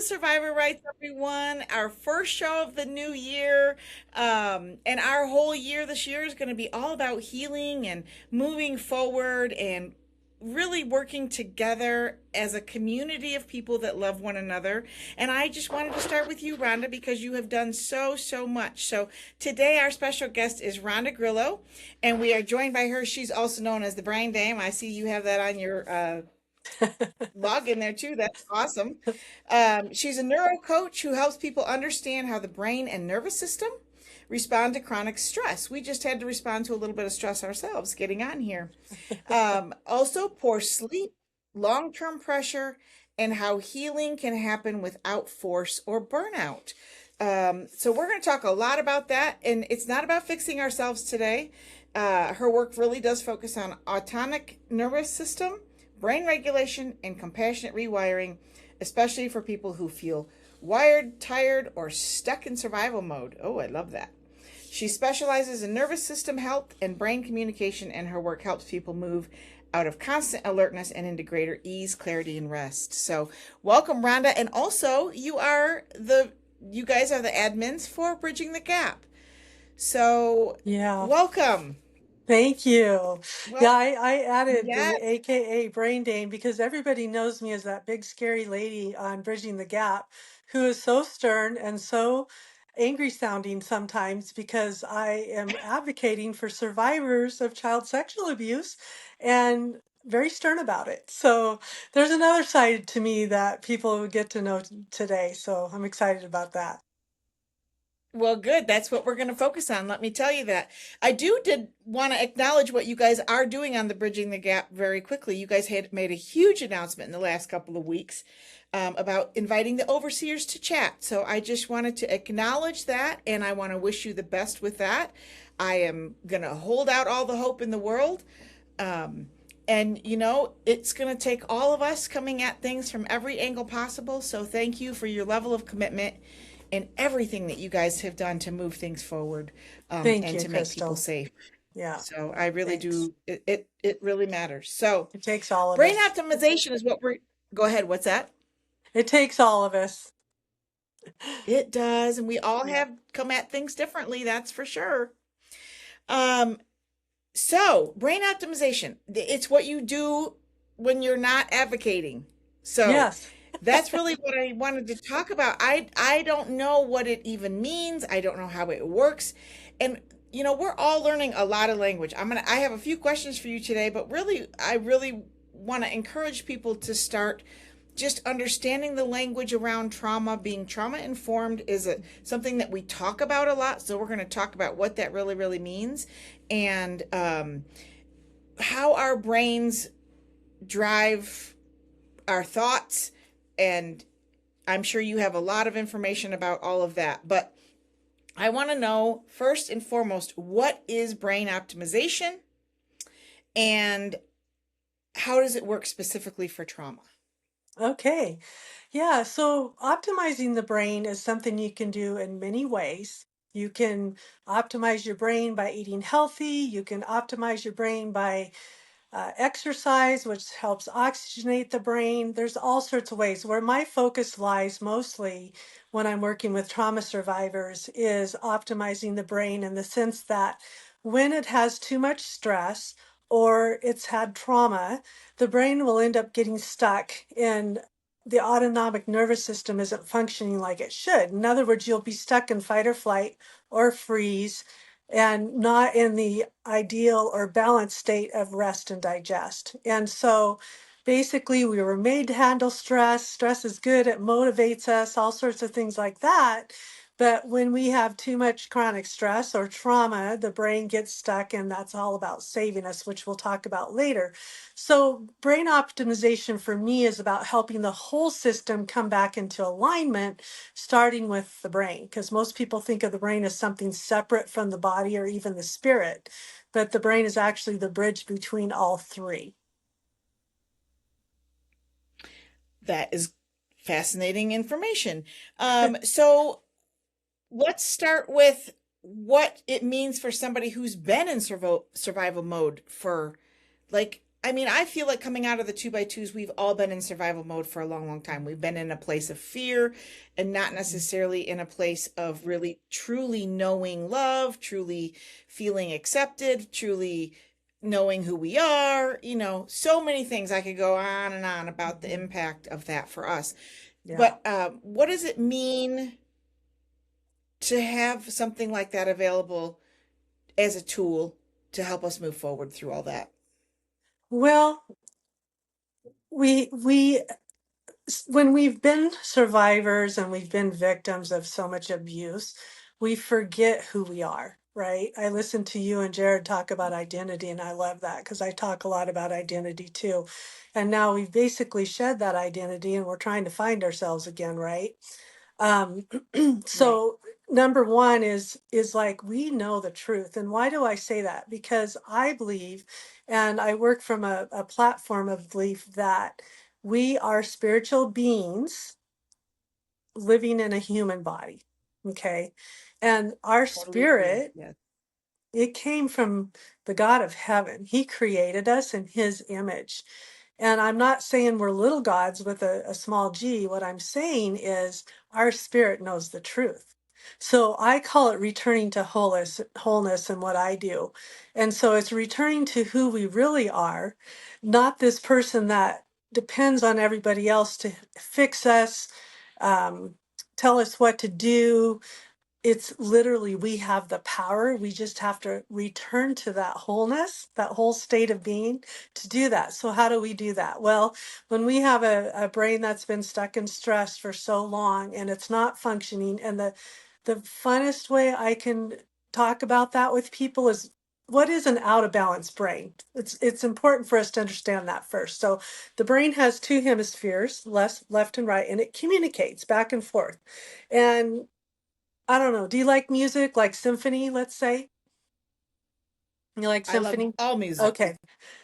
Survivor Rites, everyone. Our first show of the new year. And our whole year this year is going to be all about healing and moving forward and really working together as a community of people that love one another. And I just wanted to start with you, Rhonda, because you have done so much. So today, our special guest is Rhonda Grillo, and we are joined by her. She's also known as the Brain Dame. I see you have that on your log in there too. That's awesome. She's a neuro coach who helps people understand how the brain and nervous system respond to chronic stress. We just had to respond to a little bit of stress ourselves getting on here. Also, poor sleep, long term pressure, and how healing can happen without force or burnout. So, we're going to talk a lot about that, and it's not about fixing ourselves today. Her work really does focus on autonomic nervous system, brain regulation, and compassionate rewiring, especially for people who feel wired, tired, or stuck in survival mode. Oh, I love that. She specializes in nervous system health and brain communication, and her work helps people move out of constant alertness and into greater ease, clarity, and rest. So, welcome, Rhonda. And also, you guys are the admins for Bridging the Gap. So, Yeah, welcome. thank you. Yeah, Well, I added yeah. the AKA Brain Dane because everybody knows me as that big scary lady on Bridging the Gap who is so stern and so angry sounding sometimes because I am advocating for survivors of child sexual abuse and very stern about it. So there's another side to me that people will get to know today. So I'm excited about that. Well, good. That's what we're going to focus on. Let me tell you that. I did want to acknowledge what you guys are doing on the Bridging the Gap very quickly. You guys had made a huge announcement in the last couple of weeks about inviting the overseers to chat. So I just wanted to acknowledge that, and I want to wish you the best with that. I am going to hold out all the hope in the world. Um, and it's going to take all of us coming at things from every angle possible. So thank you for your level of commitment and everything that you guys have done to move things forward, Thank and you, to make people Crystal. safe. Yeah, So I really thanks. do. It really matters. So It takes all of brain us. optimization is what we're. Go ahead. What's that? It takes all of us. It does, and we all Yeah. have come at things differently. That's for sure. Um, So, brain optimization, it's what you do when you're not advocating. So, Yes. that's really what I wanted to talk about. I don't know what it even means. I don't know how it works. And we're all learning a lot of language. I have a few questions for you today, but really I really want to encourage people to start just understanding the language around trauma. Being trauma informed is something that we talk about a lot, so we're going to talk about what that really means, and how our brains drive our thoughts. And I'm sure you have a lot of information about all of that, but I want to know first and foremost, what is brain optimization, and how does it work specifically for trauma? Okay. Yeah. So optimizing the brain is something you can do in many ways. You can optimize your brain by eating healthy. You can optimize your brain by exercise, which helps oxygenate the brain. There's all sorts of ways. Where my focus lies mostly when I'm working with trauma survivors is optimizing the brain in the sense that when it has too much stress or it's had trauma, the brain will end up getting stuck in the autonomic nervous system isn't functioning like it should. In other words, you'll be stuck in fight or flight or freeze and not in the ideal or balanced state of rest and digest. And so basically, we were made to handle stress. Stress is good, it motivates us, all sorts of things like that. But when we have too much chronic stress or trauma, the brain gets stuck, and that's all about saving us, which we'll talk about later. So, brain optimization for me is about helping the whole system come back into alignment, starting with the brain, because most people think of the brain as something separate from the body or even the spirit, but the brain is actually the bridge between all three. That is fascinating information. So let's start with what it means for somebody who's been in survival mode for, like, I mean, I feel like coming out of the two by twos, we've all been in survival mode for a long, long time. We've been in a place of fear and not necessarily in a place of really truly knowing love, truly feeling accepted, truly knowing who we are. So many things. I could go on and on about the Mhm. impact of that for us. Yeah. But what does it mean to have something like that available as a tool to help us move forward through all that? Well, we when we've been survivors and we've been victims of so much abuse, we forget who we are, right? I listened to you and Jared talk about identity, and I love that because I talk a lot about identity too. And now we've basically shed that identity and we're trying to find ourselves again, right? Um, Right. so number one is like we know the truth. And why do I say that? Because I believe, and I work from a platform of belief that we are spiritual beings living in a human body. Okay. And our Totally agree. spirit, Yes. it came from the God of heaven. He created us in his image. And I'm not saying we're little gods with a small g. What I'm saying is our spirit knows the truth. So I call it returning to wholeness in what I do. And so it's returning to who we really are, not this person that depends on everybody else to fix us, um, tell us what to do. It's literally we have the power. We just have to return to that wholeness, that whole state of being to do that. So how do we do that? Well, when we have a brain that's been stuck in stress for so long and it's not functioning, and the funnest way I can talk about that with people is what is an out of balance brain? It's important for us to understand that first. So the brain has two hemispheres, left and right, and it communicates back and forth. And I don't know. Do you like music, like symphony, let's say? You like I love symphony? all music. Okay.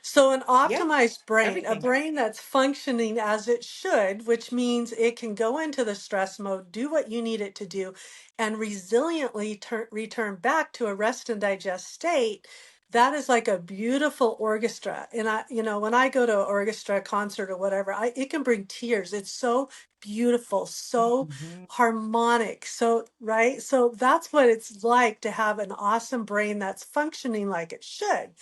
So an Yeah, optimized brain, a everything. brain that's functioning as it should, which means it can go into the stress mode, do what you need it to do, and resiliently return back to a rest and digest state. That is like a beautiful orchestra. And when I go to an orchestra concert or whatever, it can bring tears. It's so beautiful, so Mhm. harmonic. So, right? So that's what it's like to have an awesome brain that's functioning like it should.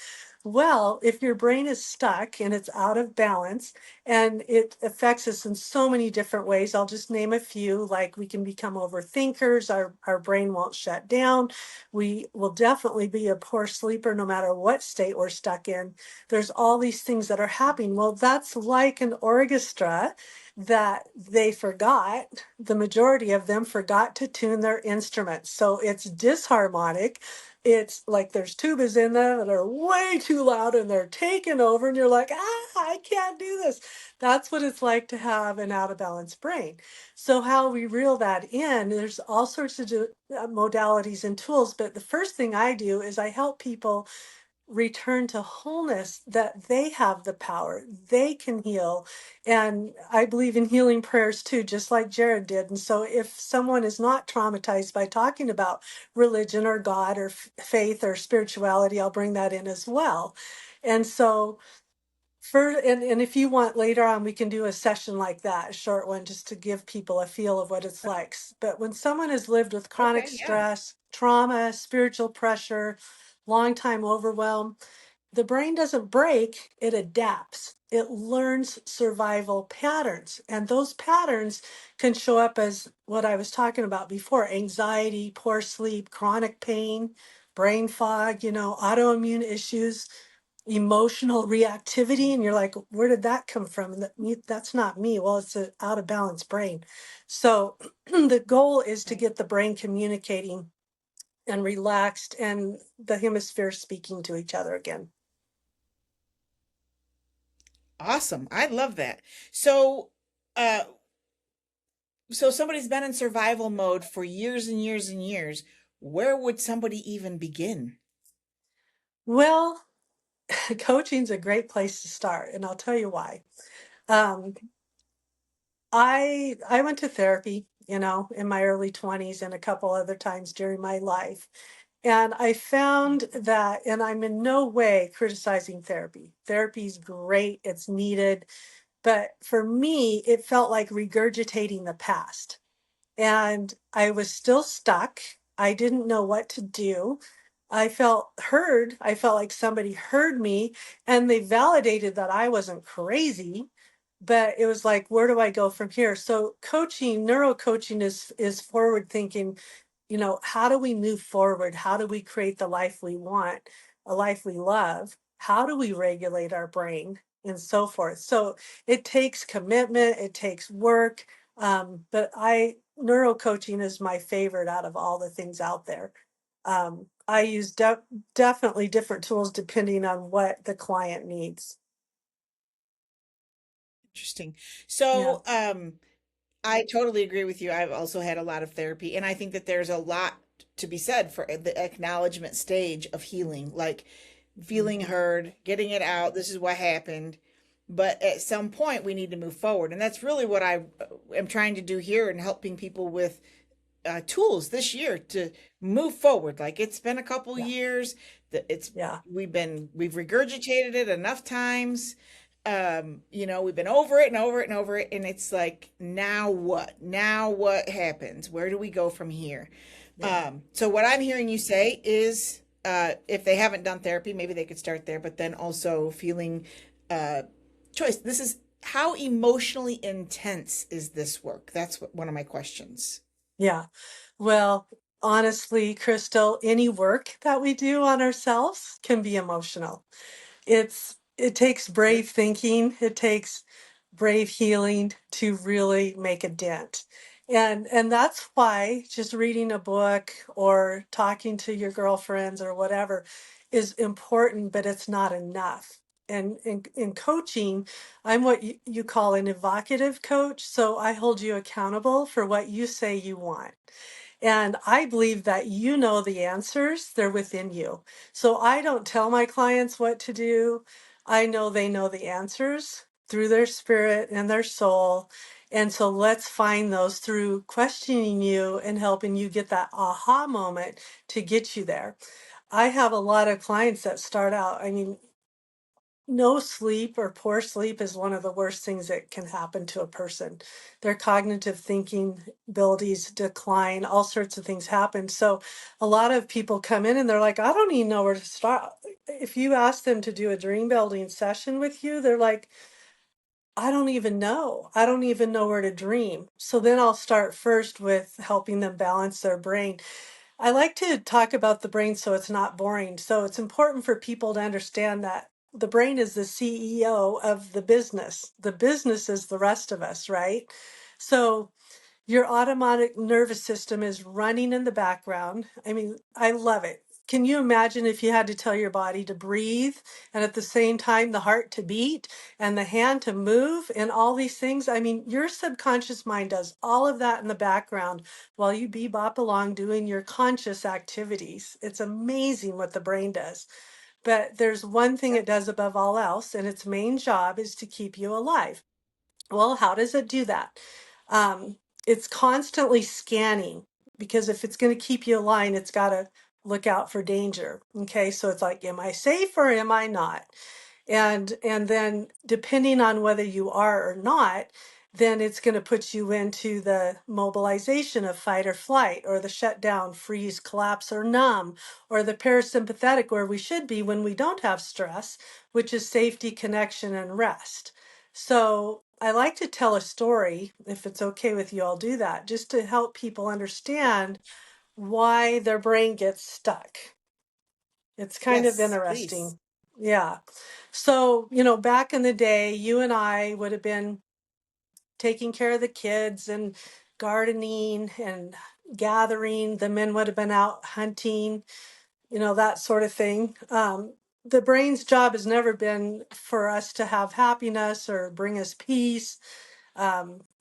Well, if your brain is stuck and it's out of balance and it affects us in so many different ways, I'll just name a few. Like we can become overthinkers, our brain won't shut down. We will definitely be a poor sleeper no matter what state we're stuck in. There's all these things that are happening. Well, that's like an orchestra that they forgot, the majority of them forgot to tune their instruments. So it's disharmonic. It's like there's tubas in there that are way too loud and they're taking over, and you're like, I can't do this. That's what it's like to have an out of balance brain. So, how we reel that in, there's all sorts of modalities and tools. But the first thing I do is I help people return to wholeness, that they have the power, they can heal. And I believe in healing prayers too, just like Jared did. And so if someone is not traumatized by talking about religion or God or faith or spirituality, I'll bring that in as well. And so and if you want later on, we can do a session like that, a short one, just to give people a feel of what it's like. But when someone has lived with chronic Okay, yeah. stress, trauma, spiritual pressure, long time overwhelm, the brain doesn't break, it adapts. It learns survival patterns. And those patterns can show up as what I was talking about before: anxiety, poor sleep, chronic pain, brain fog, autoimmune issues, emotional reactivity. And you're like, where did that come from? And that's not me. Well, it's an out of balance brain. So the goal is to Right. get the brain communicating and relaxed and the hemispheres speaking to each other again. Awesome. I love that. So, uh, so somebody's been in survival mode for years and years and years. Where would somebody even begin? Well, coaching's a great place to start, and I'll tell you why. Um, I went to therapy, in my early 20s and a couple other times during my life. And I found that, and I'm in no way criticizing therapy. Therapy's great, it's needed. But for me, it felt like regurgitating the past. And I was still stuck. I didn't know what to do. I felt heard. I felt like somebody heard me and they validated that I wasn't crazy. But it was like, where do I go from here? So coaching, neuro coaching is forward thinking, how do we move forward? How do we create the life we want, a life we love? How do we regulate our brain and so forth? So it takes commitment, it takes work. But neuro coaching is my favorite out of all the things out there. I use definitely different tools depending on what the client needs. Interesting. Yeah. So, I totally agree with you. I've also had a lot of therapy, and I think that there's a lot to be said for the acknowledgement stage of healing, like feeling Mhm. heard, getting it out. This is what happened. But at some point, we need to move forward. And that's really what I am trying to do here and helping people with tools this year to move forward. Like it's been a couple Yeah. years that Yeah. we've regurgitated it enough times. We've been over it and over it and over it, and it's like now what? Now what happens? Where do we go from here? Yeah. So what I'm hearing you say is if they haven't done therapy, maybe they could start there, but then also feeling uh, choice. This is how emotionally intense is this work? That's one of my questions. Yeah. Well, honestly, Crystal, any work that we do on ourselves can be emotional. It takes Sure. brave thinking, it takes brave healing to really make a dent. And that's why just reading a book or talking to your girlfriends or whatever is important, but it's not enough. And in coaching, I'm what you call an evocative coach. So I hold you accountable for what you say you want. And I believe that you know the answers, they're within you. So I don't tell my clients what to do. I know they know the answers through their spirit and their soul. And so let's find those through questioning you and helping you get that aha moment to get you there. I have a lot of clients that start out, I mean, no sleep or poor sleep is one of the worst things that can happen to a person. Their cognitive thinking abilities decline, all sorts of things happen. So, a lot of people come in and they're like, I don't even know where to start. If you ask them to do a dream building session with you, they're like, I don't even know. I don't even know where to dream. So, then I'll start first with helping them balance their brain. I like to talk about the brain so it's not boring. So it's important for people to understand that the brain is the CEO of the business. The business is the rest of us, right? So your automatic nervous system is running in the background. I mean, I love it. Can you imagine if you had to tell your body to breathe and at the same time the heart to beat and the hand to move and all these things? I mean, your subconscious mind does all of that in the background while you bebop along doing your conscious activities. It's amazing what the brain does. But there's one thing it does above all else, and its main job is to keep you alive. Well, how does it do that? It's constantly scanning because if it's going to keep you aligned, it's got to look out for danger. Okay, so it's like, am I safe or am I not? And then depending on whether you are or not, then it's going to put you into the mobilization of fight or flight, or the shutdown, freeze, collapse, or numb, or the parasympathetic, where we should be when we don't have stress, which is safety, connection, and rest. So I like to tell a story. If it's okay with you, I'll do that just to help people understand why their brain gets stuck. It's kind of Yes, please. interesting. Yeah. So, back in the day, you and I would have been taking care of the kids and gardening and gathering. The men would have been out hunting, that sort of thing. The brain's job has never been for us to have happiness or bring us peace.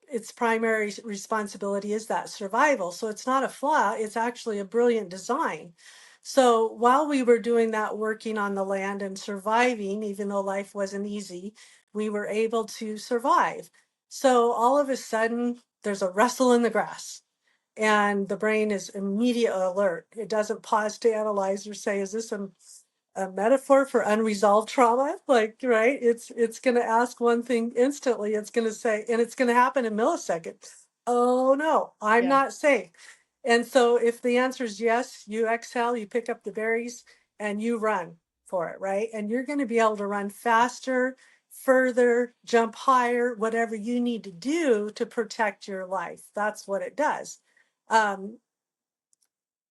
Its primary responsibility is that survival. So it's not a flaw, it's actually a brilliant design. So while we were doing that, working on the land and surviving, even though life wasn't easy, we were able to survive. So all of a sudden, there's a rustle in the grass. and the brain is immediate alert. It doesn't pause to analyze or say, is this a metaphor for unresolved trauma? Like, right? It's going to ask one thing instantly. It's going to say, and it's going to happen in milliseconds. Oh no, I'm Yeah. not safe. And so if the answer is yes, you exhale, you pick up the berries and you run for it, right? And you're going to be able to run faster, further, jump higher, whatever you need to do to protect your life. That's what it does. Um,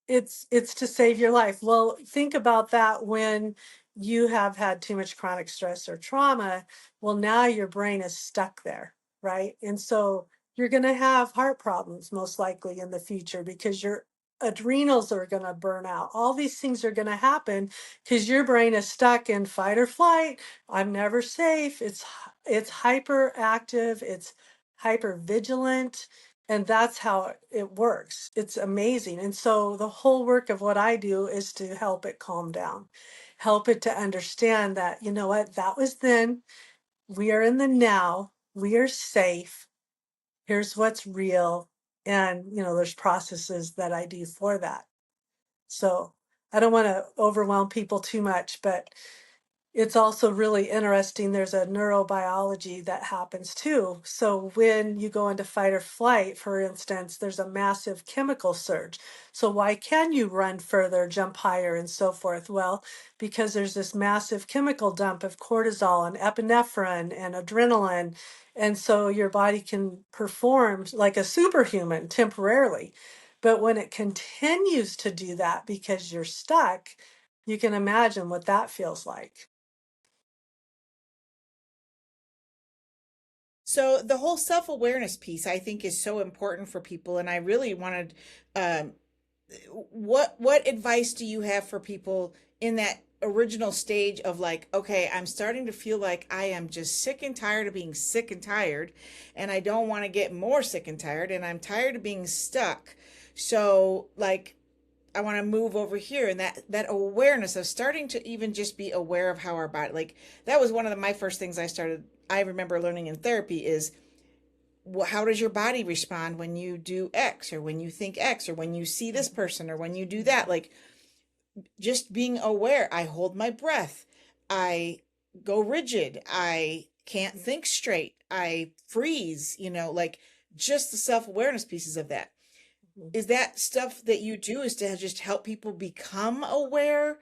it's to save your life. Well, think about that when you have had too much chronic stress or trauma. Well, now your brain is stuck there, right? And so you're going to have heart problems most likely in the future because your adrenals are going to burn out. All these things are going to happen because your brain is stuck in fight or flight. I'm never safe. It's hyperactive, it's hyper vigilant, and that's how it works. It's amazing. And so the whole work of what I do is to help it calm down, help it to understand that, you know what, that was then. We are in the now. We are safe. Here's what's real. And, there's processes that I do for that. So I don't want to overwhelm people too much, but it's also really interesting. There's a neurobiology that happens too. So when you go into fight or flight, for instance, there's a massive chemical surge. So why can you run further, jump higher, and so forth? Well, because there's this massive chemical dump of cortisol and epinephrine and adrenaline. And so your body can perform like a superhuman temporarily. But when it continues to do that because you're stuck, you can imagine what that feels like. So the whole self-awareness piece I think is so important for people, and I really wanted um, what advice do you have for people in that original stage of like, okay, I'm starting to feel like I am just sick and tired of being sick and tired, and I don't want to get more sick and tired, and I'm tired of being stuck. So like I want to move over here, and that awareness of starting to even just be aware of how our body, like that was one of my first things I remember learning in therapy is how does your body respond when you do X or when you think X or when you see this person or when you do that? Like just being aware. I hold my breath. I go rigid. I can't think straight. I freeze, like just the self awareness pieces of that. Mhm. Is that stuff that you do is to just help people become aware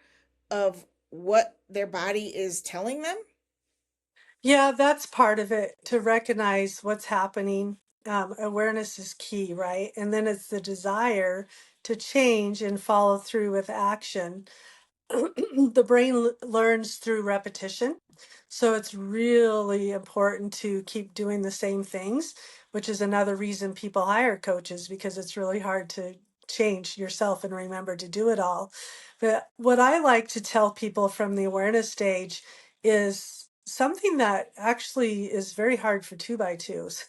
of what their body is telling them? Yeah, that's part of it to recognize what's happening. Awareness is key, right? And then it's the desire to change and follow through with action. The brain learns through repetition. So it's really important to keep doing the same things, which is another reason people hire coaches because it's really hard to change yourself and remember to do it all. But what I like to tell people from the awareness stage is something that actually is very hard for two by twos.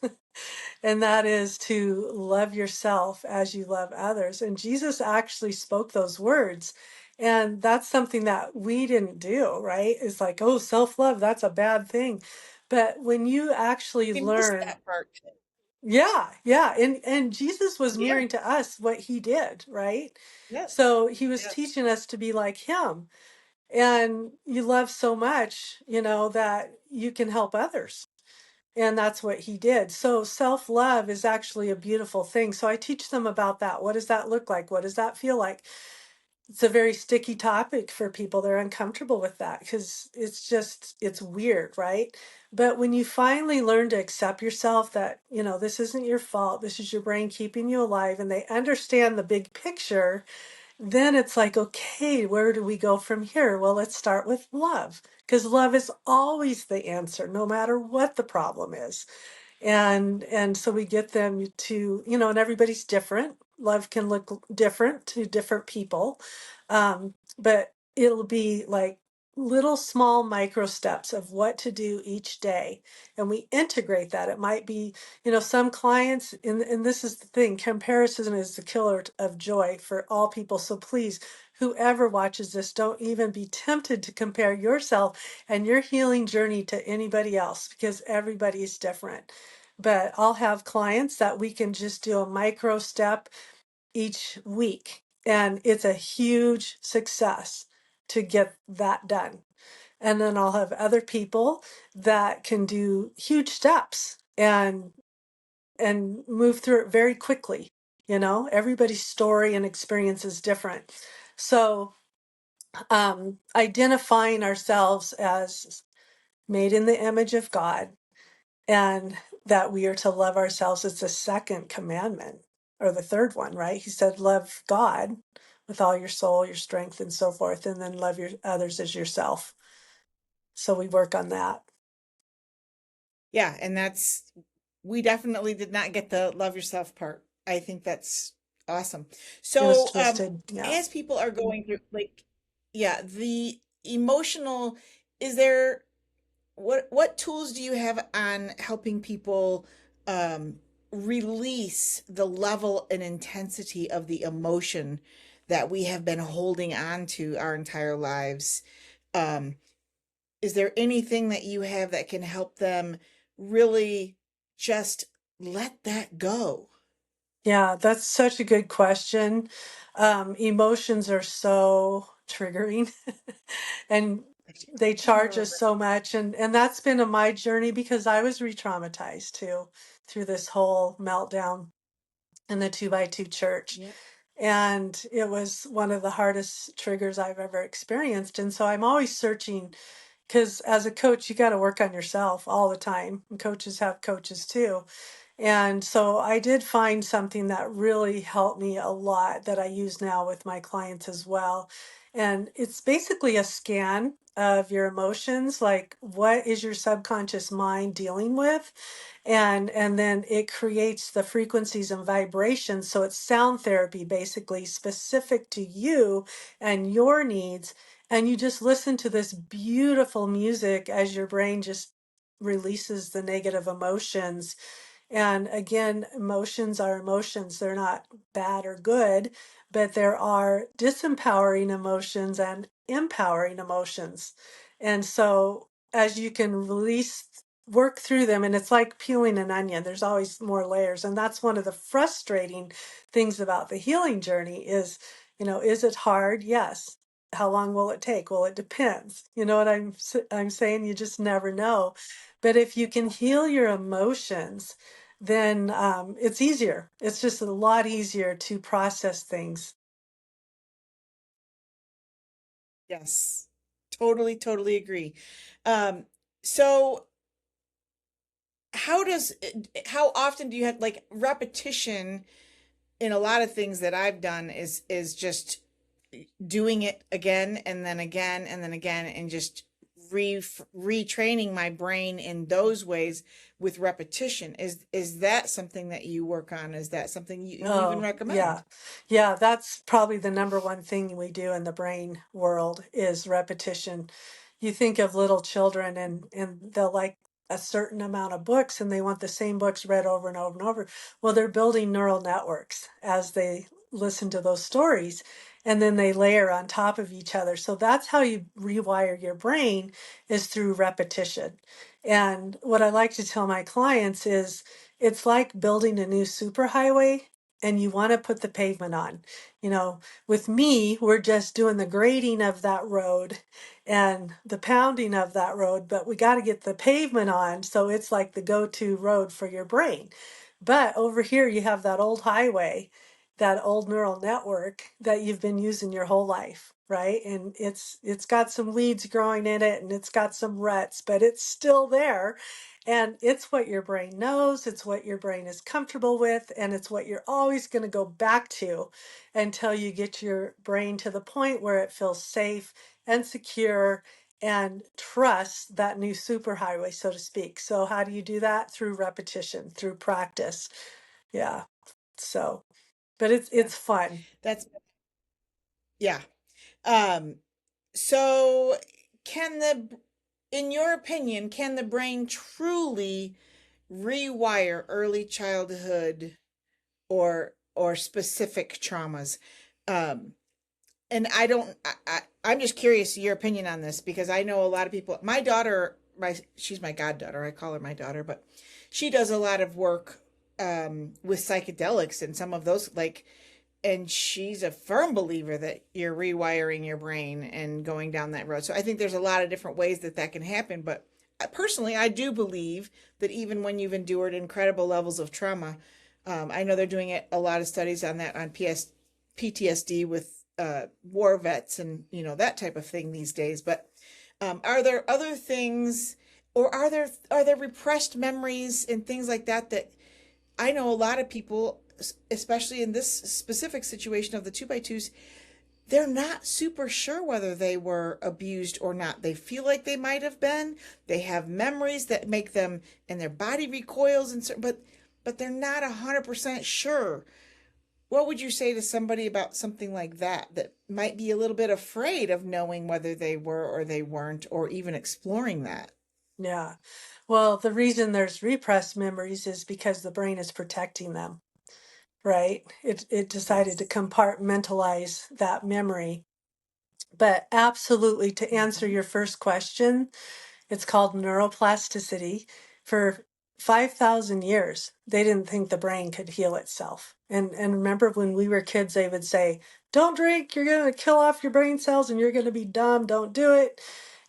And that is to love yourself as you love others. And Jesus actually spoke those words. And that's something that we didn't do, right? It's like, oh, self love, that's a bad thing. But when you actually We missed learn, that part. yeah, yeah. And Jesus was Yeah. mirroring to us what he did, right? Yes. So he was Yes. teaching us to be like him. And you love so much, that you can help others. And that's what he did. So self love is actually a beautiful thing. So I teach them about that. What does that look like? What does that feel like? It's a very sticky topic for people. They're uncomfortable with that because it's weird, right? But when you finally learn to accept yourself that, this isn't your fault, this is your brain keeping you alive, and they understand the big picture, then it's like, okay, where do we go from here? Well, let's start with love because love is always the answer, no matter what the problem is. And so we get them to, and everybody's different. Love can look different to different people. But it'll be like little small micro steps of what to do each day, and we integrate that. It might be, some clients, and this is the thing, comparison is the killer of joy for all people. So please, whoever watches this, don't even be tempted to compare yourself and your healing journey to anybody else because everybody is different. But I'll have clients that we can just do a micro step. each week. And it's a huge success to get that done. And then I'll have other people that can do huge steps and move through it very quickly. You know, everybody's story and experience is different. So, identifying ourselves as made in the image of God and that we are to love ourselves is the second commandment or the third one, right? He said, love God with all your soul, your strength, and so forth, and then love your others as yourself. So we work on that. Yeah, and that's we definitely did not get the love yourself part. I think that's awesome. It was So, twisted. Yeah. as people are going through like yeah, the emotional is there what tools do you have on helping people um release the level and intensity of the emotion that we have been holding on to our entire lives? Um is there anything that you have that can help them really just let that go? Yeah, that's such a good question. Emotions are so triggering and they charge Oh, us so much. And that's been a my journey because I was re-traumatized too through this whole meltdown in the 2x2 church. yep. And it was one of the hardest triggers I've ever experienced. And so I'm always searching because as a coach, you got to work on yourself all the time. And coaches have coaches too. And so I did find something that really helped me a lot that I use now with my clients as well. And it's basically a scan of your emotions, like what is your subconscious mind dealing with? And then it creates the frequencies and vibrations. So it's sound therapy basically specific to you and your needs. And you just listen to this beautiful music as your brain just releases the negative emotions. And again, emotions are emotions. They're not bad or good, but there are disempowering emotions and empowering emotions. And so as you can release, work through them, and it's like peeling an onion, there's always more layers. And that's one of the frustrating things about the healing journey is, is it hard? Yes. How long will it take? Well, it depends. You know what I'm saying? You just never know. But if you can heal your emotions, then it's easier. It's just a lot easier to process things. Yes. Totally, totally agree. Um, so how often do you have like repetition in a lot of things that I've done is just doing it again and then again and then again and just retraining my brain in those ways with repetition. Is that something that you work on? Is that something you even Oh, recommend? yeah. Yeah, that's probably the number one thing we do in the brain world is repetition. You think of little children and they'll like a certain amount of books and they want the same books read over and over and over. Well, they're building neural networks as they listen to those stories and then they layer on top of each other. So that's how you rewire your brain is through repetition. And what I like to tell my clients is it's like building a new superhighway and you want to put the pavement on. With me, we're just doing the grading of that road and the pounding of that road, but we got to get the pavement on. So it's like the go to road for your brain. But over here, you have that old highway, that old neural network that you've been using your whole life. Right. And it's got some weeds growing in it and it's got some ruts, but it's still there. And it's what your brain knows, it's what your brain is comfortable with, and it's what you're always going to go back to until you get your brain to the point where it feels safe and secure and trusts that new superhighway, so to speak. So, how do you do that? Through repetition, through practice. Yeah. So, but it's Yeah, it's fun. that's yeah. Um, so can in your opinion, can the brain truly rewire early childhood or specific traumas? Um, and I don't I'm just curious your opinion on this because I know a lot of people. My daughter, my she's my goddaughter. I call her my daughter, but she does a lot of work with psychedelics and some of those like and she's a firm believer that you're rewiring your brain and going down that road. So I think there's a lot of different ways that that can happen. But personally, I do believe that even when you've endured incredible levels of trauma, I know they're doing a lot of studies on that on PTSD with war vets and that type of thing these days. But are there other things, or are there repressed memories and things like that that I know a lot of people, especially in this specific situation of the two by twos, they're not super sure whether they were abused or not. They feel like they might have been. They have memories that make them, and their body recoils, but they're not 100% sure. What would you say to somebody about something like that might be a little bit afraid of knowing whether they were or they weren't, or even exploring that? Yeah. Well, the reason there's repressed memories is because the brain is protecting them, right? It decided to Yes. compartmentalize that memory. But absolutely, to answer Mhm. your first question, it's called neuroplasticity. For 5,000 years, they didn't think the brain could heal itself. And remember when we were kids, they would say, "Don't drink, you're going to kill off your brain cells and you're going to be dumb, don't do it."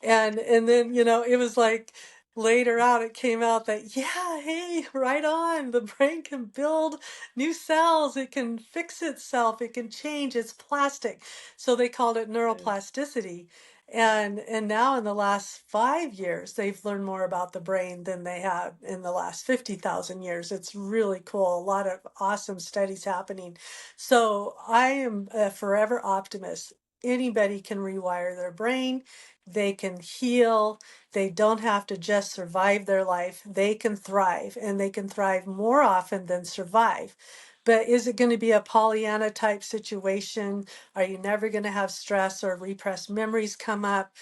And then, it was like later out it came out that, yeah, hey, right on. The brain can build new cells, it can fix itself, it can change, it's plastic. So they called it neuroplasticity. And now in the last 5 years, they've learned more about the brain than they have in the last 50,000 years. It's really cool. A lot of awesome studies happening. So I am a forever optimist. Anybody can rewire their brain. They can heal. They don't have to just survive their life. They can thrive, and they can thrive more often than survive. But is it going to be a Pollyanna type situation? Are you never going to have stress or repressed memories come up?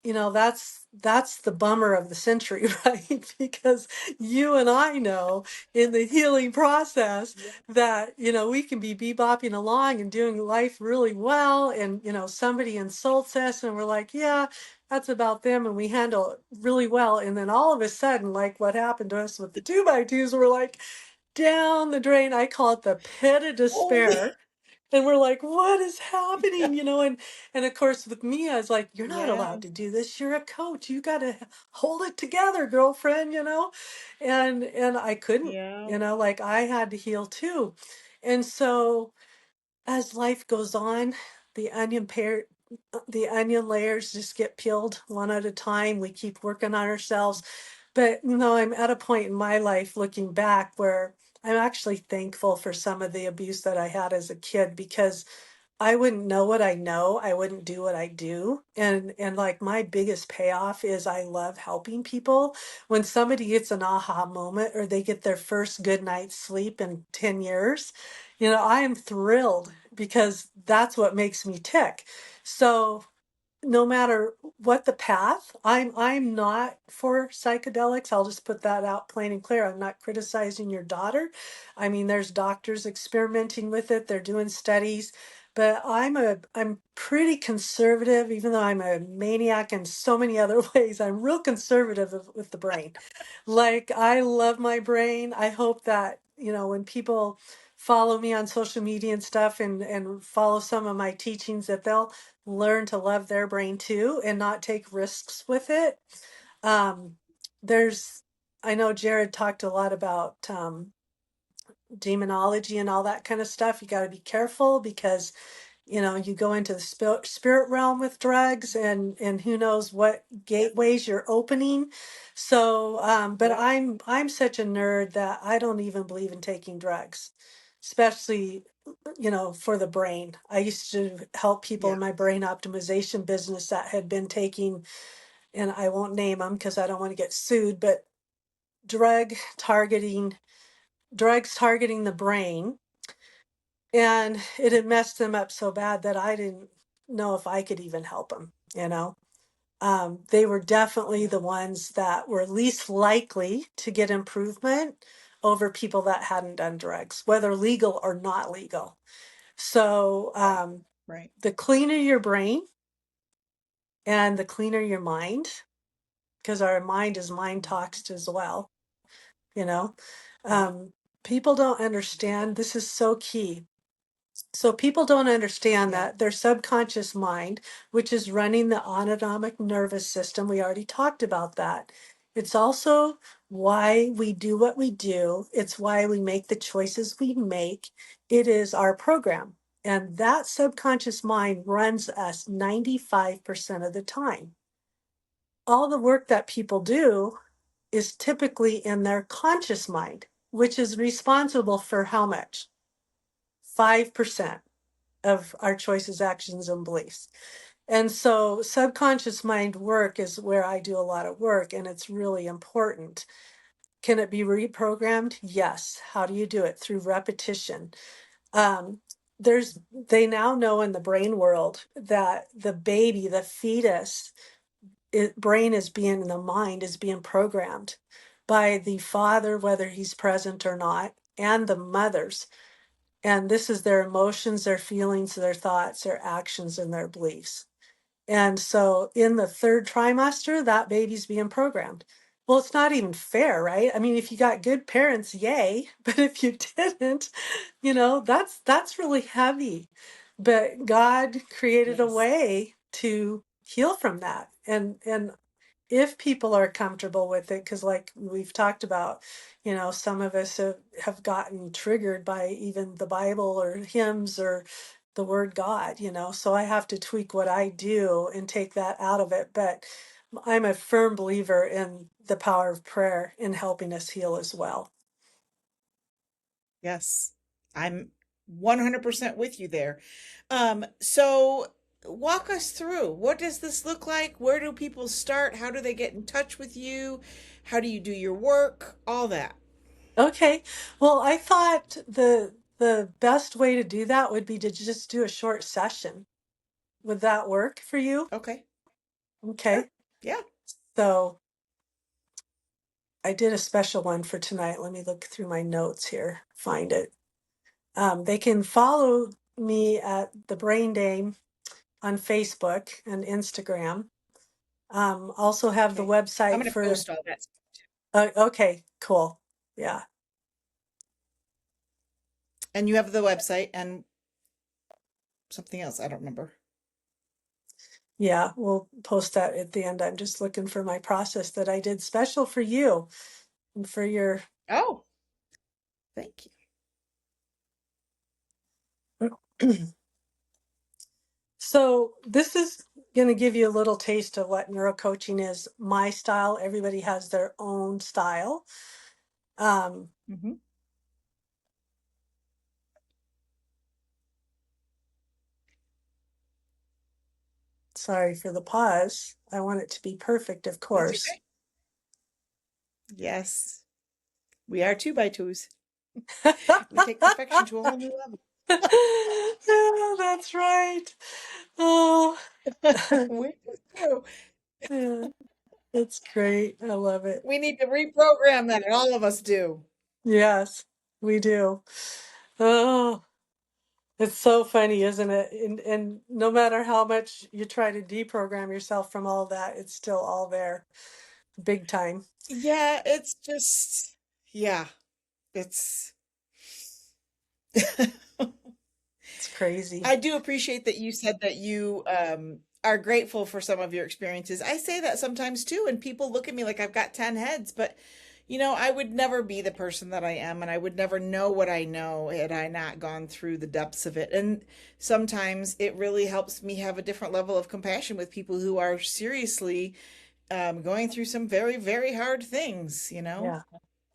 That's the bummer of the century, right? Because you and I know in the healing process Yeah. that, we can be bebopping along and doing life really well. And, somebody insults us and we're like, yeah, that's about them. And we handle it really well. And then all of a sudden, like what happened to us with the two by twos, we're like down the drain. I call it the pit of Holy. despair, and we're like, what is happening? And of course with me, I was like, you're not Yeah. allowed to do this. You're a coach. You gotta hold it together, girlfriend. And I couldn't, Yeah. like I had to heal too. And so as life goes on, the the onion layers just get peeled one at a time. We keep working on ourselves. But I'm at a point in my life looking back where I'm actually thankful for some of the abuse that I had as a kid, because I wouldn't know what I know. I wouldn't do what I do. And like my biggest payoff is I love helping people. When somebody gets an aha moment or they get their first good night's sleep in 10 years, I am thrilled because that's what makes me tick. So no matter what the path, I'm not for psychedelics. I'll just put that out plain and clear. I'm not criticizing your daughter. I mean, there's doctors experimenting with it. They're doing studies, but I'm pretty conservative, even though I'm a maniac in so many other ways. I'm real conservative with the brain. Like I love my brain. I hope that, when people follow me on social media and stuff and follow some of my teachings, that they'll learn to love their brain too and not take risks with it. Um, there's, I know Jared talked a lot about demonology and all that kind of stuff. You got to be careful because you go into the spirit realm with drugs, and who knows what Yeah. gateways you're opening. So but Yep. I'm such a nerd that I don't even believe in taking drugs, especially for the brain. I used to help people Yeah. in my brain optimization business that had been taking, and I won't name them because I don't want to get sued, but drug targeting drugs targeting the brain, and it had messed them up so bad that I didn't know if I could even help them. They were definitely Yeah. the ones that were least likely to get improvement over people that hadn't done drugs, whether legal or not legal. So Right. Right. the cleaner your brain and the cleaner your mind, because our mind is mind Mhm. toxed as well, you know. Yep. Um, People don't understand. This is so key. So people don't understand Yeah. that their subconscious mind, which is running the autonomic nervous system, we already talked about that. It's also why we do what we do. It's why we make the choices we make. It is our program. And that subconscious mind runs us 95% of the time. All the work that people do is typically in their conscious mind, which is responsible for how much? 5% of our choices, actions, and beliefs. And so, subconscious mind work is where I do a lot of work, and it's really important. Can it be reprogrammed? Yes. How do you do it? Through repetition. Um, they now know in the brain world that the baby, the fetus, brain is being, the mind is being programmed by the father, whether he's present or not, and the mothers. And this is their emotions, their feelings, their thoughts, their actions, and their beliefs. And so in the third trimester, that baby's being programmed. Well, it's not even fair, right? I mean, if you got good parents, yay. But if you didn't, that's really heavy. But God created a Yes. way to heal from that. And if people are comfortable with it, because like we've talked about, some of us have gotten triggered by even the Bible or hymns or the word God, so I have to tweak what I do and take that out of it. But I'm a firm believer in the power of prayer in helping us heal as well. Yes. I'm 100% with you there. So walk us through. What does this look like? Where do people start? How do they get in touch with you? How do you do your work? All that. Okay. Well, I thought the best way to do that would be to just do a short session. Would that work for you? Okay. Sure. Okay. Yeah. So I did a special one for tonight. Let me look through my notes here, find it. They can follow me at the Brain Dame on Facebook and Instagram. Also have the Okay. I'm website going to for, post all that. okay, cool. Yeah. And you have the website and something else. I don't remember. Yeah. We'll post that at the end. I'm just looking for my process that I did special for you and for your. Oh, thank you. So this is going to give you a little taste of what neurocoaching is. My style, everybody has their own style. Um, Hmm. Sorry for the pause. I want it to be perfect, of That's course. okay. Yes. We are two by twos. We take perfection to a whole new level. Yeah, that's right. Oh, We do. yeah, that's great. I love it. We need to reprogram that, and all of us do. Yes, we do. Oh, it's so funny, isn't it? And no matter how much you try to deprogram yourself from all that, it's still all there, big time. Yeah, it's just, yeah, it's. It's crazy. I do appreciate that you said that you are grateful for some of your experiences. I say that sometimes too, and people look at me like I've got 10 heads, but I would never be the person that I am, and I would never know what I know had I not gone through the depths of it. And sometimes it really helps me have a different level of compassion with people who are seriously going through some very, very hard things. Yeah,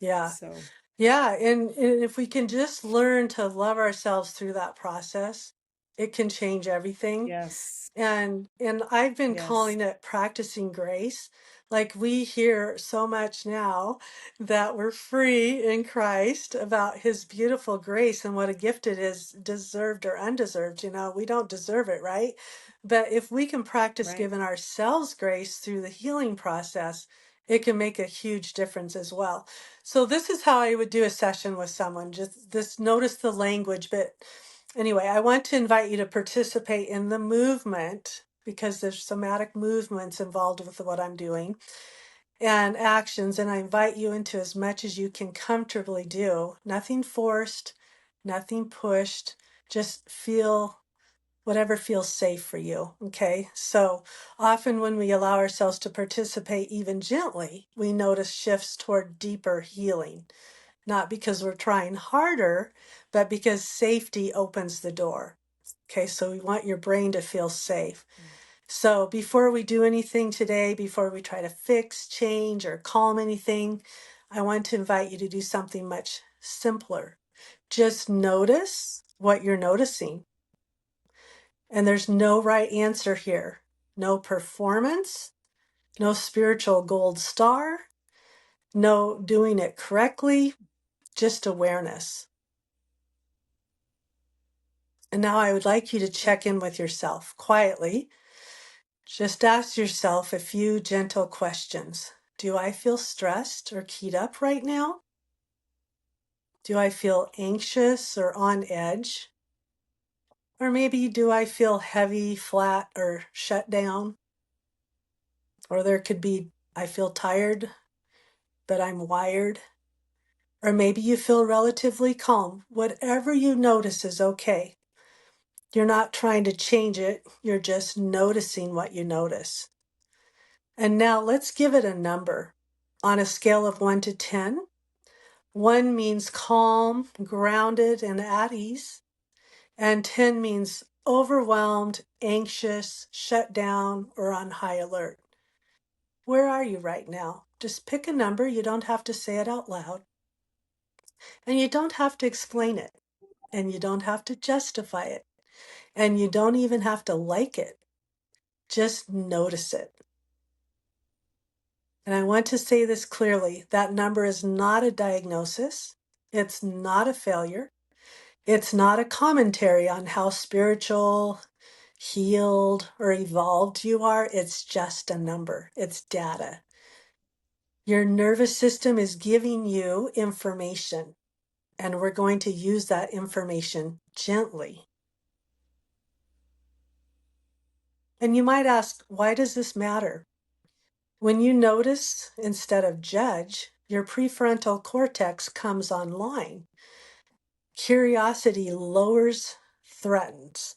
yeah. So, Yeah, and if we can just learn to love ourselves through that process, it can change everything. yes, And I've been yes, calling it practicing grace. Like we hear so much now that we're free in Christ about his beautiful grace and what a gift it is, deserved or undeserved. We don't deserve it, right? But if we can practice right. giving ourselves grace through the healing process, it can make a huge difference as well. So this is how I would do a session with someone. Just notice the language, but anyway, I want to invite you to participate in the movement because there's somatic movements involved with what I'm doing and actions, and I invite you into as much as you can comfortably do. Nothing forced, nothing pushed. Just feel whatever feels safe for you. Okay. So often when we allow ourselves to participate even gently, we notice shifts toward deeper healing, not because we're trying harder, but because safety opens the door. Okay. So we want your brain to feel safe. So before we do anything today, before we try to fix, change, or calm anything, I want to invite you to do something much simpler. Just notice what you're noticing. And there's no right answer here. No performance, no spiritual gold star, no doing it correctly, just awareness. And now I would like you to check in with yourself quietly. Just ask yourself a few gentle questions. Do I feel stressed or keyed up right now? Do I feel anxious or on edge? Or maybe do I feel heavy, flat, or shut down? Or there could be, I feel tired, but I'm wired. Or maybe you feel relatively calm. Whatever you notice is okay. You're not trying to change it, you're just noticing what you notice. And now let's give it a number. On a scale of 1 to 10, 1 means calm, grounded, and at ease, and 10 means overwhelmed, anxious, shut down, or on high alert. Where are you right now? Just pick a number. You don't have to say it out loud. And you don't have to explain it. And you don't have to justify it. And you don't even have to like it. Just notice it. And I want to say this clearly. That number is not a diagnosis. It's not a failure. It's not a commentary on how spiritual, healed, or evolved you are. It's just a number. It's data. Your nervous system is giving you information, and we're going to use that information gently. And you might ask, why does this matter? When you notice instead of judge, your prefrontal cortex comes online. Curiosity lowers threatens.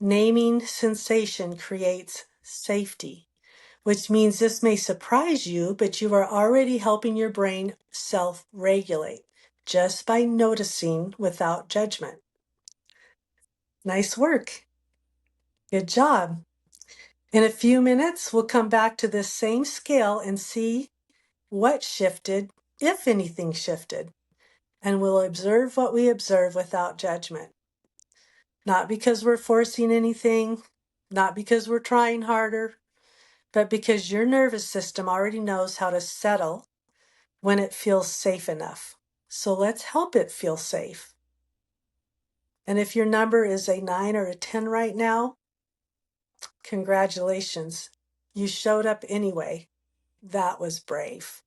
Naming sensation creates safety, which means this may surprise you, but you are already helping your brain self-regulate just by noticing without judgment. Nice work. Good job. In a few minutes, we'll come back to this same scale and see what shifted, if anything shifted, and we'll observe what we observe without judgment. Not because we're forcing anything, not because we're trying harder, but because your nervous system already knows how to settle when it feels safe enough. So let's help it feel safe. And if your number is a 9 or a 10 right now, congratulations. You showed up anyway. That was brave.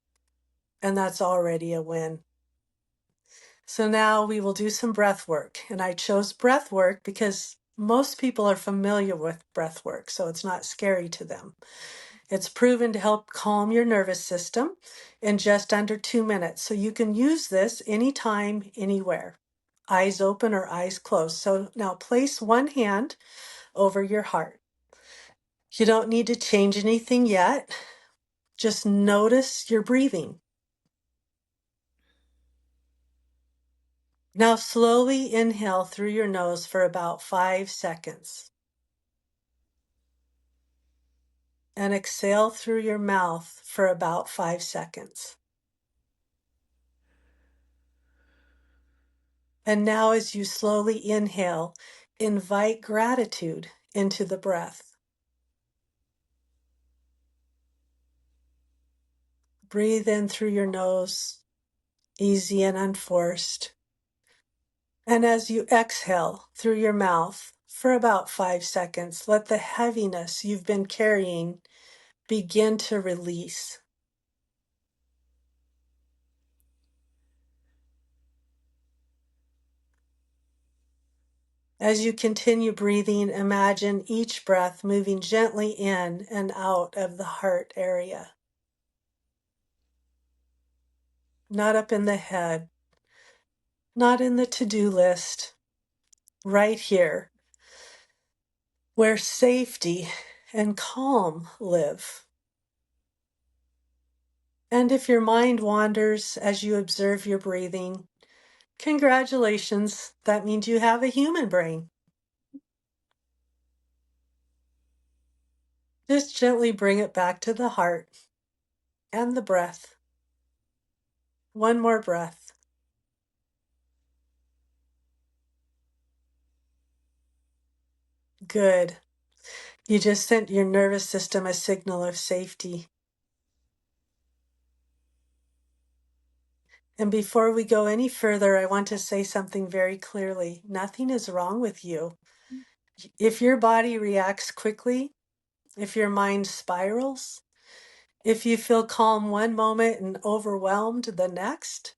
And that's already a win. So now we will do some breath work. And I chose breath work because most people are familiar with breath work, so it's not scary to them. It's proven to help calm your nervous system in just under 2 minutes. So you can use this anytime, anywhere. Eyes open or eyes closed. So now place one hand over your heart. You don't need to change anything yet. Just notice your breathing. Now slowly inhale through your nose for about 5 seconds. And exhale through your mouth for about 5 seconds. And now as you slowly inhale, invite gratitude into the breath. Breathe in through your nose, easy and unforced. And as you exhale through your mouth for about 5 seconds, let the heaviness you've been carrying begin to release. As you continue breathing, imagine each breath moving gently in and out of the heart area. Not up in the head, not in the to-do list, right here, where safety and calm live. And if your mind wanders as you observe your breathing, congratulations, that means you have a human brain. Just gently bring it back to the heart and the breath. One more breath. Good. You just sent your nervous system a signal of safety. And before we go any further, I want to say something very clearly. Nothing is wrong with you. If your body reacts quickly, if your mind spirals, if you feel calm one moment and overwhelmed the next,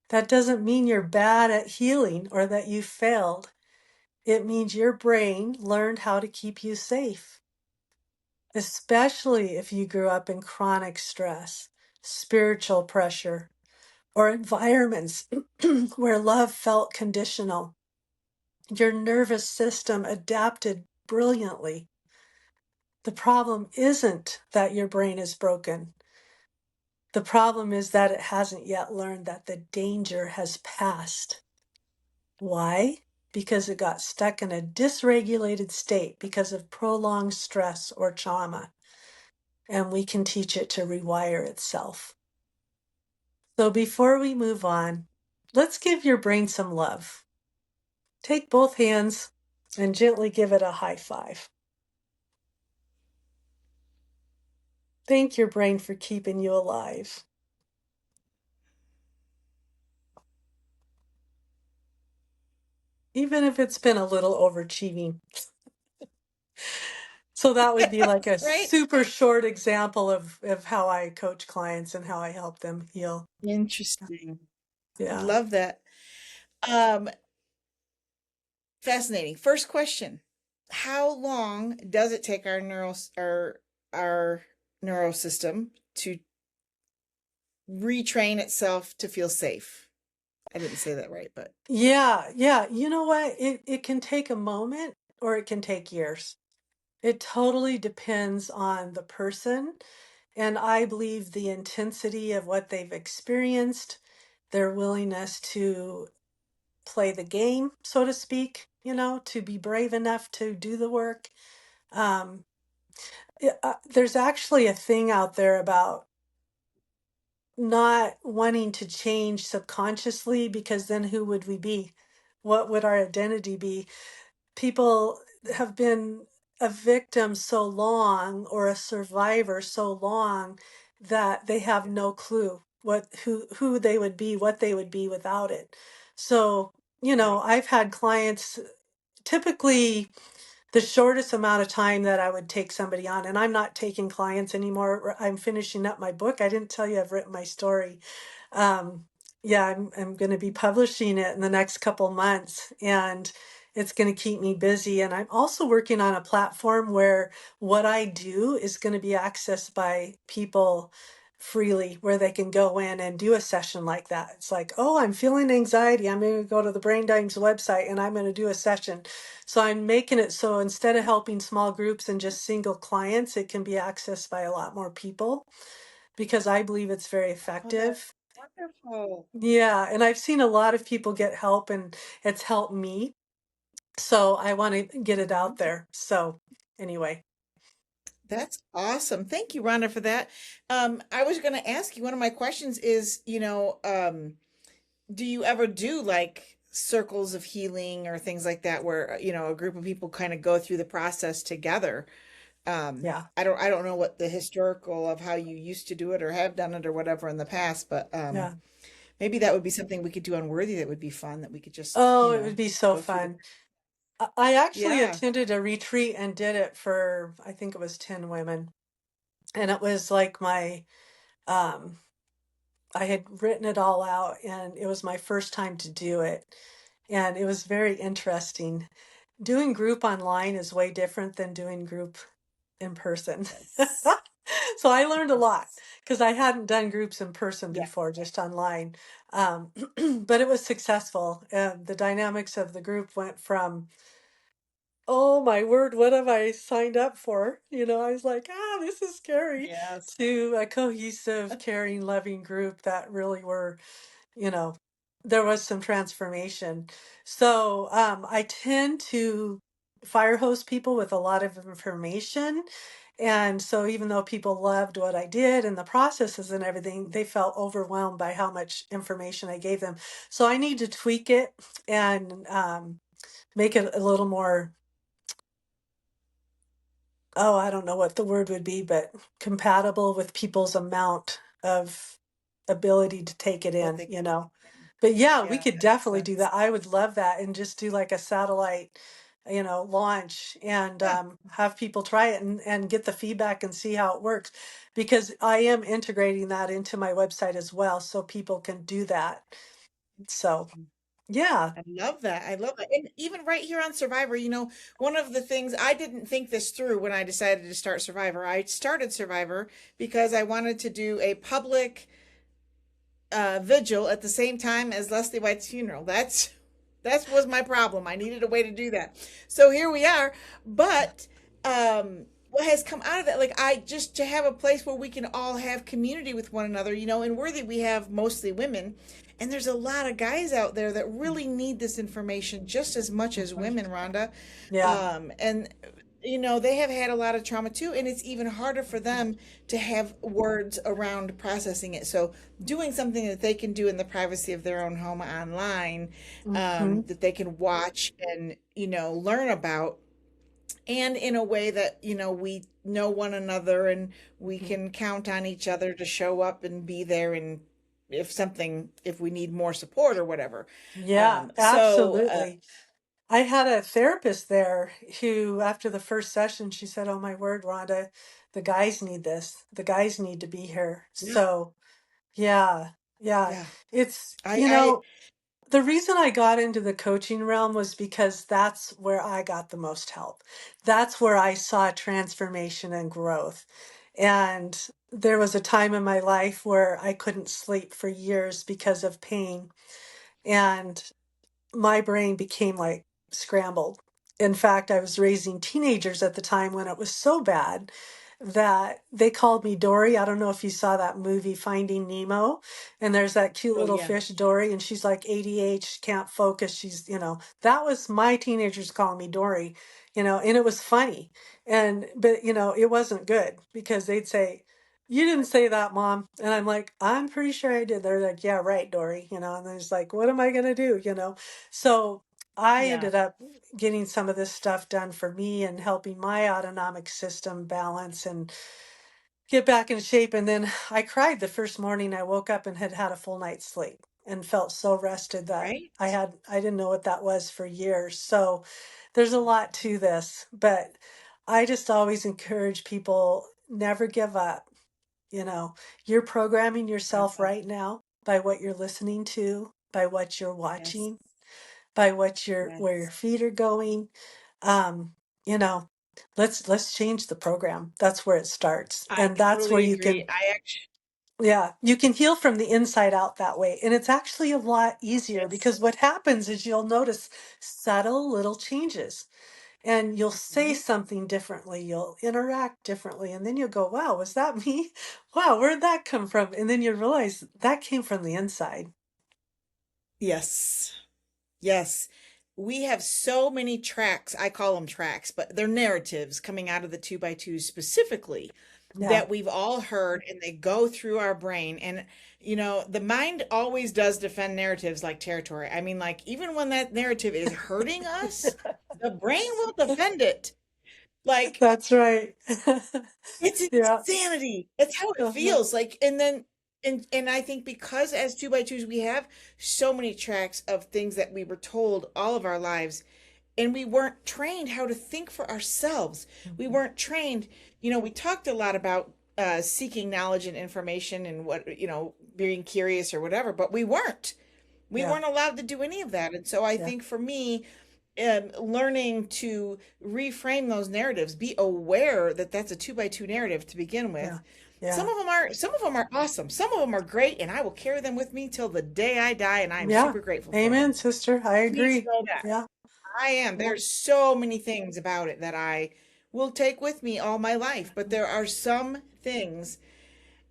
that doesn't mean you're bad at healing or that you failed. It means your brain learned how to keep you safe, especially if you grew up in chronic stress, spiritual pressure, or environments where love felt conditional. Your nervous system adapted brilliantly. The problem isn't that your brain is broken. The problem is that it hasn't yet learned that the danger has passed. Why? Because it got stuck in a dysregulated state because of prolonged stress or trauma. And we can teach it to rewire itself. So before we move on, let's give your brain some love. Take both hands and gently give it a high five. Thank your brain for keeping you alive. Even if it's been a little overachieving. So that would be like a Right? super short example of how I coach clients and how I help them heal. Interesting. Yeah. Love that. Um, Fascinating. First question. How long does it take our neural system to retrain itself to feel safe? I didn't say that right, but Yeah, yeah. You know what? It can take a moment or it can take years. It totally depends on the person. And I believe the intensity of what they've experienced, their willingness to play the game, so to speak, to be brave enough to do the work. Um, there's actually a thing out there about not wanting to change subconsciously because then who would we be? What would our identity be? People have been a victim so long or a survivor so long that they have no clue who they would be, what they would be without it. So, right. I've had clients typically the shortest amount of time that I would take somebody on, and I'm not taking clients anymore. I'm finishing up my book. I didn't tell you I've written my story. Um, yeah, I'm going to be publishing it in the next couple months, and it's going to keep me busy. And I'm also working on a platform where what I do is going to be accessed by people freely, where they can go in and do a session like that. It's like, oh, I'm feeling anxiety. I'm going to go to the Brain Dimes website and I'm going to do a session. So I'm making it so instead of helping small groups and just single clients, it can be accessed by a lot more people because I believe it's very Oh, that's effective. wonderful. Yeah, and I've seen a lot of people get help and it's helped me. So I want to get it out Mhm. there. So anyway, That's awesome. Thank you, Rhonda, for that. I was going to ask you, one of my questions is, do you ever do like circles of healing or things like that where, a group of people kind of go through the process together? yeah, I don't know what the historical of how you used to do it or have done it or whatever in the past, but yeah. maybe that would be something we could do on Worthy that would be fun that we could just, Oh, it would be so go through the fun. I actually yeah. attended a retreat and did it for, I think it was 10 women. And it was like um, I had written it all out and it was my first time to do it. And it was very interesting. Doing group online is way different than doing group in person. Yes. So I learned a lot Yes. because I hadn't done groups in person Yeah. before, just online. Um, but it was successful. The dynamics of the group went from, oh my word, what have I signed up for? I was like, this is scary, Yes. to a cohesive, caring, loving group that really were, you know, there was some transformation. So I tend to fire hose people with a lot of information. And so even though people loved what I did and the processes and everything, they felt overwhelmed by how much information I gave them. So I need to tweak it and make it a little more, oh, I don't know what the word would be, but compatible with people's amount of ability to take it What in, they you know. But yeah, we Yeah, could that makes definitely do sense. that. I would love that and just do like a satellite, launch and Yeah. have people try it and get the feedback and see how it works. Because I am integrating that into my website as well, so people can do that. So yeah, I love that. I love that. And even right here on Survivor, one of the things I didn't think this through when I decided to start Survivor. I started Survivor because I wanted to do a public vigil at the same time as Leslie White's funeral. That was my problem. I needed a way to do that. So here we are. But what has come out of that, like I just to have a place where we can all have community with one another, in Worthy we have mostly women. And there's a lot of guys out there that really need this information just as much as mhm, women, Rhonda. yeah, And they have had a lot of trauma too, and it's even harder for them to have words around processing it. So, doing something that they can do in the privacy of their own home online, hmm, that they can watch and, learn about, and in a way that, we know one another and we can count on each other to show up and be there and if we need more support or whatever. yeah, So, absolutely. I had a therapist there who, after the first session, she said, "Oh my word, Rhonda, the guys need this. The guys need to be here." yeah, So, yeah, yeah. yeah. It's, I the reason I got into the coaching realm was because that's where I got the most help. That's where I saw transformation and growth. And there was a time in my life where I couldn't sleep for years because of pain. And my brain became like scrambled. In fact, I was raising teenagers at the time when it was so bad that they called me Dory. I don't know if you saw that movie Finding Nemo, and there's that cute Oh little yeah. fish Dory, and she's like ADH, can't focus. That was my teenagers calling me Dory, and it was funny. But it wasn't good because they'd say, "You didn't say that, Mom." And I'm like, "I'm pretty sure I did." They're like, "Yeah, right, Dory," and then it's like, "What am I going to do?" So I Yeah. ended up getting some of this stuff done for me and helping my autonomic system balance and get back in shape. And then I cried the first morning I woke up and had had a full night's sleep and felt so rested that Right? I didn't know what that was for years. So there's a lot to this, but I just always encourage people, never give up. You know, you're programming I yourself love right now by what you're listening to, by what you're Yes. watching, by where your Yes. feet are going. Um, you know, let's change the program. That's where it starts. I And that's where totally you agree. can, yeah, you can heal from the inside out that way. And it's actually a lot easier Yes. because what happens is you'll notice subtle little changes and you'll say Mhm. something differently, you'll interact differently, and then you'll go, "Wow, was that me? Wow, where'd that come from?" And then you realize that came from the inside. Yes. Yes. We have so many tracks, I call them tracks, but they're narratives coming out of the two by twos specifically Yeah. that we've all heard and they go through our brain. And, the mind always does defend narratives like territory. I mean, like, even when that narrative is hurting us, the brain will defend it. Like, That's right. it's Yeah. insanity. That's how it Uh-huh. feels. Like, and then and I think because as two by twos we have so many tracks of things that we were told all of our lives, and we weren't trained how to think for ourselves. We Mhm. weren't trained, we talked a lot about seeking knowledge and information and being curious or whatever, but we weren't. We Yeah. weren't allowed to do any of that. And so I Yeah. think for me, learning to reframe those narratives, be aware that that's a two by two narrative to begin Yeah. with, Yeah. Some of them are awesome. Some of them are great, and I will carry them with me till the day I die, and I am Yeah. super grateful for Amen, them. sister. I Please agree. know that. Yeah. I am. Yeah. There's so many things about it that I will take with me all my life, but there are some things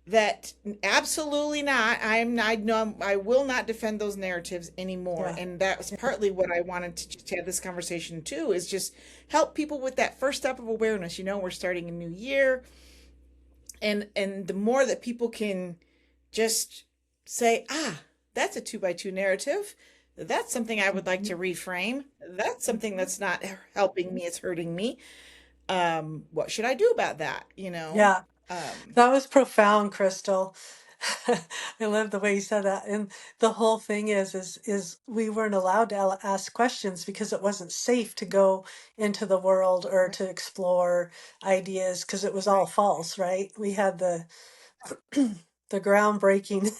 that absolutely not. I know I will not defend those narratives anymore. Yeah. And that's partly what I wanted to just have this conversation too, is just help people with that first step of awareness. We're starting a new year, and the more that people can just say, ah, that's a two by two narrative. That's something I would like Mhm. to reframe. That's something Mhm. that's not helping me, it's hurting me. What should I do about that? Yeah. Um, That was profound, Crystal. I love the way you said that. And the whole thing is we weren't allowed to ask questions because it wasn't safe to go into the world or right, to explore ideas because it was all right. false, right? We had the groundbreaking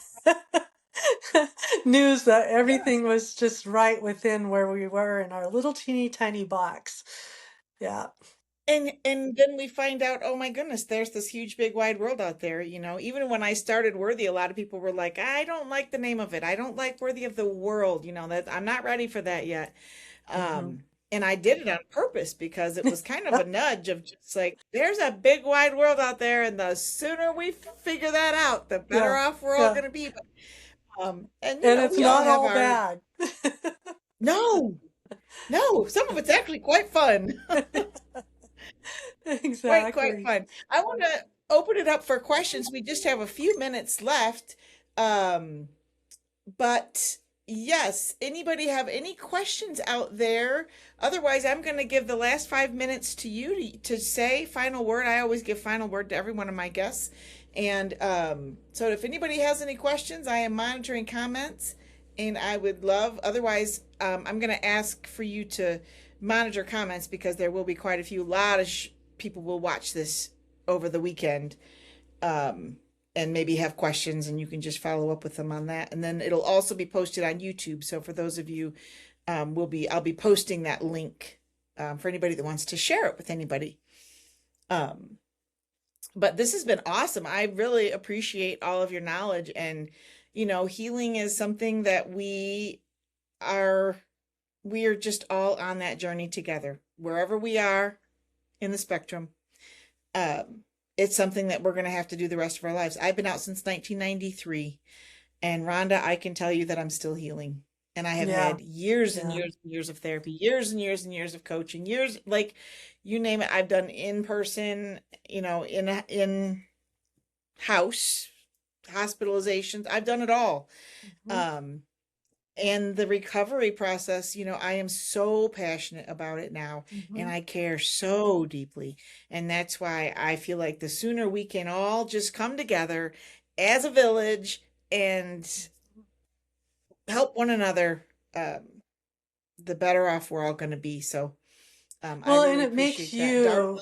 news that Yeah. everything was just right within where we were in our little teeny tiny box. Yeah. And then we find out, oh my goodness, there's this huge big wide world out there. Even when I started Worthy, a lot of people were like, I don't like the name of it. I don't like Worthy of the World, that I'm not ready for that yet. Hmm. And I did it on purpose because it was kind of a nudge of just like, there's a big wide world out there, and the sooner we figure that out, the better Yeah. off we're all Yeah. going to be. And And it's we all not have all our bad. no, no, some of it's actually quite fun. Quite Exactly. fun. I want to open it up for questions. We just have a few minutes left. Um, but yes, anybody have any questions out there? Otherwise, I'm going to give the last 5 minutes to you to say final word. I always give final word to every one of my guests. And so if anybody has any questions, I am monitoring comments, and I would love, otherwise, I'm going to ask for you to monitor comments because there will be quite a few. A lot of people will watch this over the weekend, um, and maybe have questions, and you can just follow up with them on that. And then it'll also be posted on YouTube. So for those of you, I'll be posting that link, for anybody that wants to share it with anybody. Um, but this has been awesome. I really appreciate all of your knowledge, and healing is something that are we are just all on that journey together, wherever we are in the spectrum. Um, it's something that we're going to have to do the rest of our lives. I've been out since 1993, and Rhonda, I can tell you that I'm still healing. And I have Yeah. had years and Yeah. years and years of therapy, years and years and years of coaching, years, like you name it. I've done in person, in house hospitalizations. I've done it all. Mhm. Um, and the recovery process, I am so passionate about it now, and Mhm. I care so deeply. And that's why I feel like the sooner we can all just come together as a village and help one another, the better off we're all going to be. So I Well, and really it makes appreciate that. Dark. you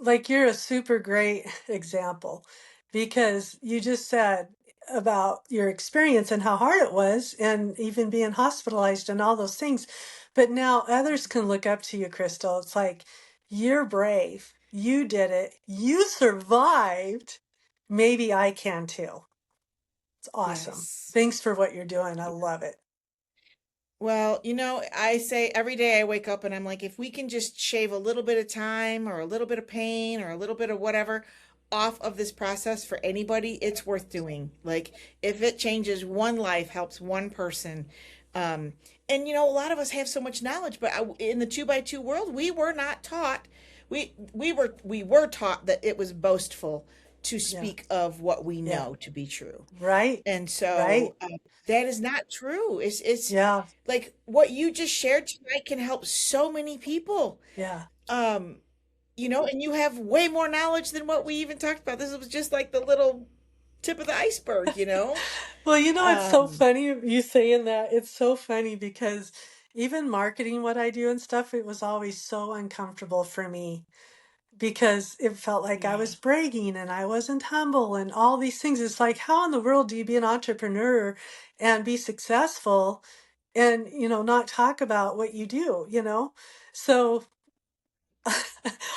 like you're a super great example because you just said about your experience and how hard it was and even being hospitalized and all those things. But now others can look up to you, Crystal. It's like you're brave. You did it. You survived. Maybe I can too. It's awesome. Yes. Thanks for what you're doing. I love it. Well, I say every day I wake up and I'm like, if we can just shave a little bit of time or a little bit of pain or a little bit of whatever off of this process for anybody, it's worth doing. Like, if it changes one life, helps one person. Um, and a lot of us have so much knowledge, but in the two by two world, we were not taught. We were taught that it was boastful to Yeah. speak of what we Yeah. know to be true. Right. And Right. so, that is not true. It's Yeah. like what you just shared tonight can help so many people. Yeah. Um, and you have way more knowledge than what we even talked about. This was just like the little tip of the iceberg. Well, it's so Um, funny you saying that. It's so funny because even marketing what I do and stuff, it was always so uncomfortable for me because it felt like I yeah, was bragging and I wasn't humble and all these things. It's like, how in the world do you be an entrepreneur and be successful and, not talk about what you do? So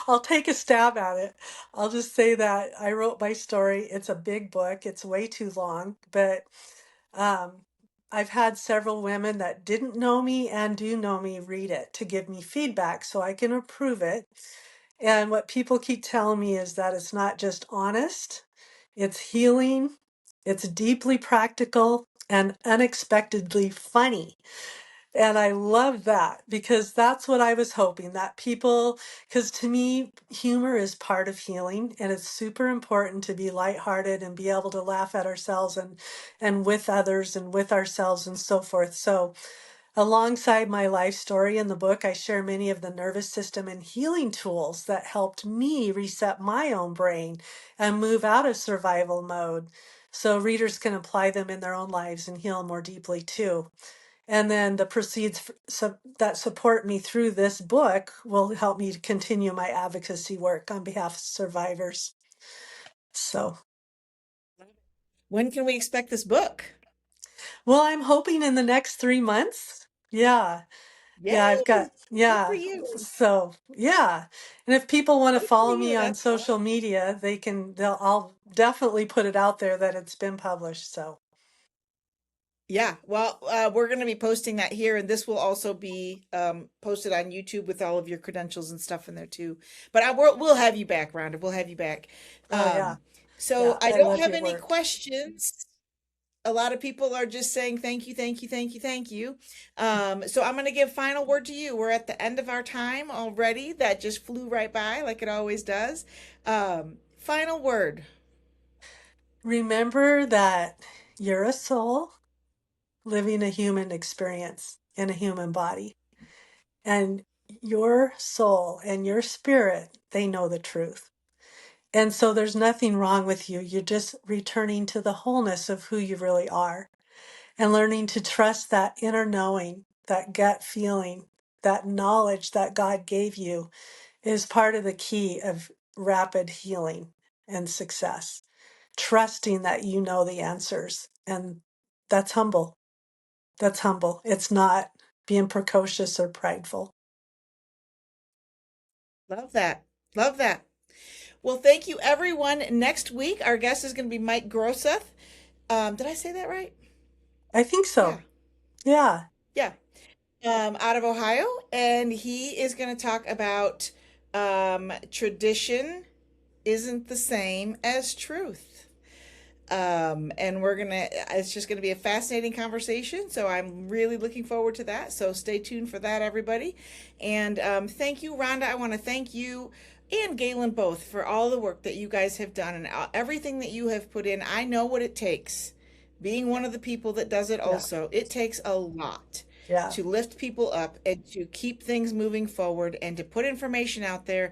I'll take a stab at it. I'll just say that I wrote my story. It's a big book. It's way too long, but um, I've had several women that didn't know me and do know me read it to give me feedback so I can approve it. And what people keep telling me is that it's not just honest, it's healing, it's deeply practical, and unexpectedly funny. And I love that because that's what I was hoping that people, because to me, humor is part of healing and it's super important to be lighthearted and be able to laugh at ourselves and with others and with ourselves and so forth. So, alongside my life story in the book, I share many of the nervous system and healing tools that helped me reset my own brain and move out of survival mode so readers can apply them in their own lives and heal more deeply too. And then the proceeds that support me through this book will help me to continue my advocacy work on behalf of survivors. So, When can we expect this book? well, I'm hoping in the next 3 months. Yeah. Yeah, I've got, Yay! Good for yeah. you. So, yeah. And if people want to Good for follow me you. on That's social awesome. media, I'll definitely put it out there that it's been published. So, Yeah, well, we're going to be posting that here, and this will also be posted on YouTube with all of your credentials and stuff in there too. But we'll have you back, Rhonda. We'll have you back. oh, yeah. So Yeah. I I don't love have your any work. questions. A lot of people are just saying thank you, thank you, thank you, thank you. So I'm going to give final word to you. We're at the end of our time already. That just flew right by, like it always does. Final word. Remember that you're a soul living a human experience in a human body. And your soul and your spirit, they know the truth. And so there's nothing wrong with you. You're just returning to the wholeness of who you really are and learning to trust that inner knowing, that gut feeling, that knowledge that God gave you is part of the key of rapid healing and success. Trusting that you know the answers. And that's humble. That's humble. It's not being precocious or prideful. Love that. Love that. Well, thank you, everyone. Next week, our guest is going to be Mike Grosseth. Did I say that right? I think Yeah, so. Yeah. yeah. Out of Ohio, and he is going to talk about tradition isn't the same as truth. And it's just gonna be a fascinating conversation. So I'm really looking forward to that. So stay tuned for that, everybody. And thank you, Rhonda. I want to thank you and Galen both for all the work that you guys have done and everything that you have put in. I know what it takes. Being one of the people that does it Yeah. also, it takes a lot Yeah. to lift people up and to keep things moving forward and to put information out there